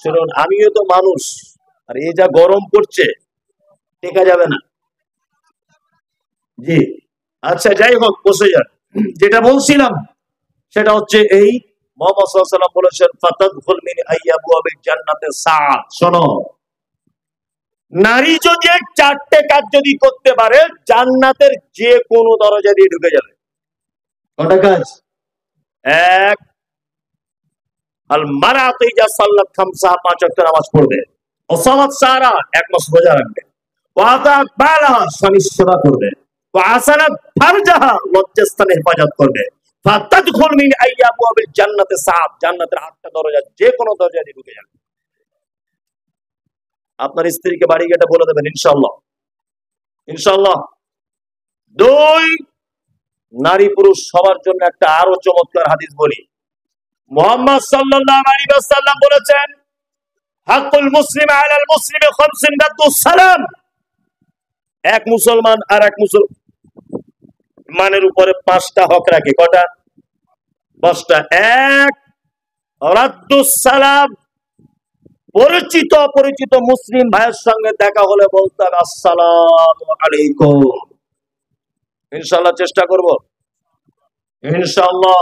শুনুন, আমিও তো মানুষ, আর এই যা গরম পড়ছে টেকা যাবে না। জি, আচ্ছা যাই হোক, বসে যান। যেটা বলছিলাম সেটা হচ্ছে এই, মুহাম্মদ সাল্লাল্লাহু আলাইহি ওয়াসাল্লাম বলেছেন ফাতাদখুল মিন আইয়াবুয়াবিল জান্নাতে সাআত। শোনো, নারী যদি চারটে কাজ যদি করতে পারে, জান্নাতের যে কোনো দরজা দিয়ে ঢুকে যাবে। কটা কাজ? এক, আল মারাতু ইজা সাল্লাত খামসা, 5 ওয়াক্ত নামাজ পড়বে। ও সালাত সারা, 1 মাস রোজা রাখবে। ওয়া আতাত বালাহা, স্বামীর সেবা করবে। ওয়া আসানাত ফারজাহা, লজ্জাস্থানে হেফাজত করবে। ফাতাদখুল মিন আইয়াবুয়াবিল জান্নাতে সাআত, জান্নাতের 8টা দরজা, যে কোনো দরজা দিয়ে ঢুকে যাবে। আপনার স্ত্রীকে বাড়ি গিয়ে বলে দেবেন ইনশাআল্লাহ, ইনশাআল্লাহ। 2, নারী পুরুষ সবার জন্য একটা আরো চমৎকার হাদিস বলি। মুহাম্মদ সাল্লাল্লাহু আলাইহি ওয়াসাল্লাম বলেছেন, হাক্কুল মুসলিম আলাল মুসলিমি খামসুন রাদ্দুস সালাম। এক মুসলমান আর এক মুসলমানের উপরে 5টা হক রাখে। কটা? 5টা। 1, রাদ্দুস সালাম, পরিচিত অপরিচিত মুসলিম ভাইয়ের সঙ্গে দেখা হলে বলতে হবে আসসালামু আলাইকুম। ইনশাআল্লাহ চেষ্টা করব, ইনশাআল্লাহ।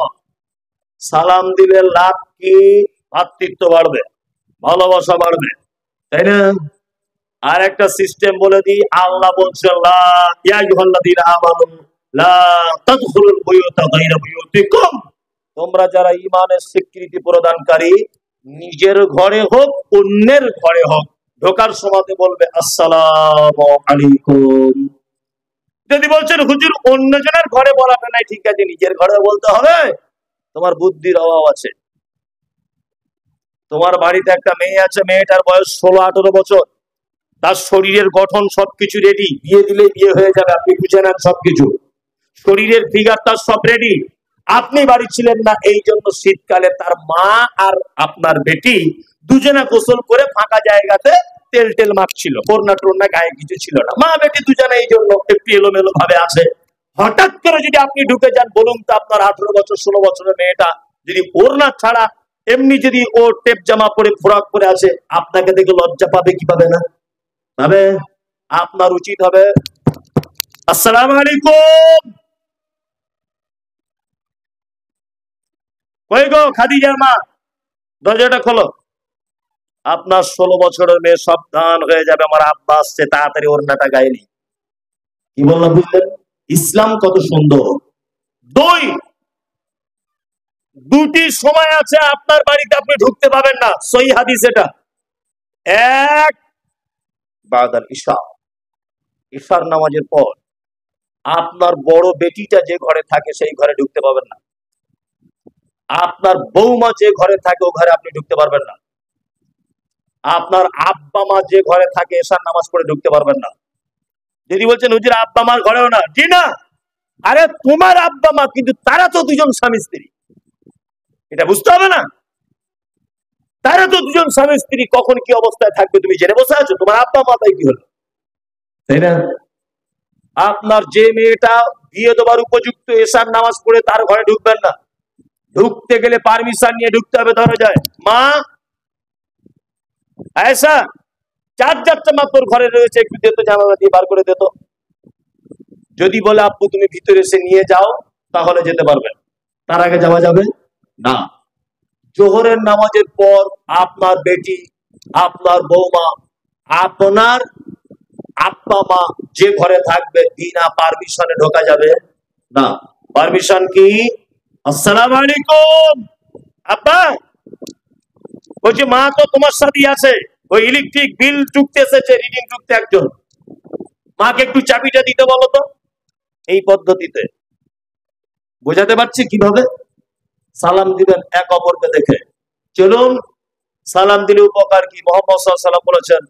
সালাম দিলে লাভ কি? ভাতৃত্ব বাড়বে, ভালোবাসা বাড়বে, তাই না? আর একটা সিস্টেম বলে দিই, আল্লাহ বলছেন লা ইয়া আইয়ুহাল্লাযীনা আমানু লা তাদখুলুল বুয়ুতা গায়রা বুয়ুতিকুম। তোমরা যারা ঈমানের স্বীকৃতি প্রদানকারী, নিজের ঘরে হোক অন্যের ঘরে হোক, ঢোকার সময় বলবে আসসালামু আলাইকুম। যদি বলছেন হুজুর অন্যজনের ঘরে বলাটা নাই, ঠিক আছে, নিজের ঘরে বলতে হবে, তোমার বুদ্ধির অভাব আছে। তোমার বাড়িতে একটা মেয়ে আছে, মেয়েটার বয়স 16-18 বছর, তার শরীরের গঠন সবকিছু রেডি, বিয়ে দিলে বিয়ে হয়ে যাবে, আপনি বুঝে নেন সবকিছু, শরীরের ফিগার তার সব রেডি। আপনি বাড়ি ছিলেন না, এই জন্য শীতকালে তার মা আর আপনার বেটি দুজনে গোসল করে ফাঁকা জায়গাতে তেল টেল মাখছিল, করোনা টোরনা গায়ে কিছু ছিল না, মা বেটি দুজনে এই জন্য একটু এলোমেলো ভাবে আছে। হঠাৎ করে যদি আপনি ঢুকে যান, বলুন তো আপনার 18 বছর 16 বছরের মেয়েটা যদি ওড়না ছাড়া এমনি যদি ও টেপ জামা পরে ফ্রক পরে আছে, আপনাকে দেখে লজ্জা পাবে কি পাবে না? পাবে। আপনার উচিত হবে আসসালামু আলাইকুম। কই গো খাদিজার মা, দরজাটা খোলো। আপনার 16 বছরের মেয়ে সাবধান হয়ে যাবে, আমার আব্বা আসছে, তাড়াতাড়ি ওড়নাটা গায়ে নি। কি বললাম বুঝলেন? ইসলাম কত সুন্দর। 2, দুটি সময় আছে আপনার বাড়িতে আপনি ঢুকতে পাবেন না, সহিহ হাদিস এটা। 1, বাদাল ইশা, ইশার নামাজের পর। আপনার বড় বেটিটা যে ঘরে থাকে সেই ঘরে ঢুকতে পাবেন না। আপনার বৌমা যে ঘরে থাকে ও ঘরে আপনি ঢুকতে পারবেন না। আপনার আব্বা মা যে ঘরে থাকে এশার নামাজ পড়ে ঢুকতে পারবেন না। যদি বলছেন হুজুর আব্বা মার ঘরেও না, জি না, আরে তোমার আব্বা মা, কিন্তু তারা তো দুজন স্বামী স্ত্রী, এটা বুঝতে হবে না? তারা তো দুজন স্বামী স্ত্রী, কখন কি অবস্থায় থাকবে তুমি জেনে বসে আছো? তোমার আব্বা মা তাই কি হলো, তাই না? আপনার যে মেয়েটা বিয়ে দেওয়ার উপযুক্ত এশার নামাজ পড়ে তার ঘরে ঢুকবেন না। ঢুকতে গেলে পারমিশন নিয়ে ঢুকতে হবে। ধরা যায় মা আয়েশা, 4 জামা তোর ঘরে রয়েছে, একটু দে তো, জানালা দিয়ে বার করে দে তো। যদি বলে আব্বু তুমি ভিতরে এসে নিয়ে যাও, তাহলে যেতে পারবেন, তার আগে যাওয়া যাবে না। জোহরের নামাজের পর আপনার বেটি, আপনার বৌমা, আপনার আব্বা মা যে ঘরে থাকবে, বিনা পারমিশনে ঢোকা যাবে না। পারমিশন কি? আসসালামু আলাইকুম। আব্বা বলছে মা তো তোমার সাথেই আছে, ওই ইলেকট্রিক বিল চুক্তি এসেছে, রিডিং চুক্তি একজন, মাকে একটু চাবিটা দিতে বলো তো। এই পদ্ধতিতে বোঝাতে পারছি কিভাবে সালাম দিবেন এক অপরকে দেখে। চলুন, সালাম দিলে উপকার কি? মুহাম্মদ সাল্লাল্লাহু আলাইহি ওয়াসাল্লাম বলেছেন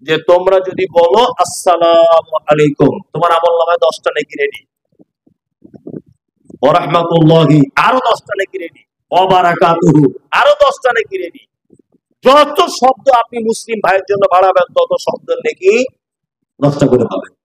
যে তোমরা যদি বলো আসসালামু আলাইকুম, তোমার আমলনামায় 10টা নেকি রেডি, ওয়া রাহমাতুল্লাহি আরো 10টা নেকি রেডি, ওয়া বারাকাতুহু আরো 10টা নেকি রেডি। যত শব্দ আপনি মুসলিম ভাইয়ের জন্য বাড়াবেন, তত শব্দের নেকি 10টা করে পাবেন।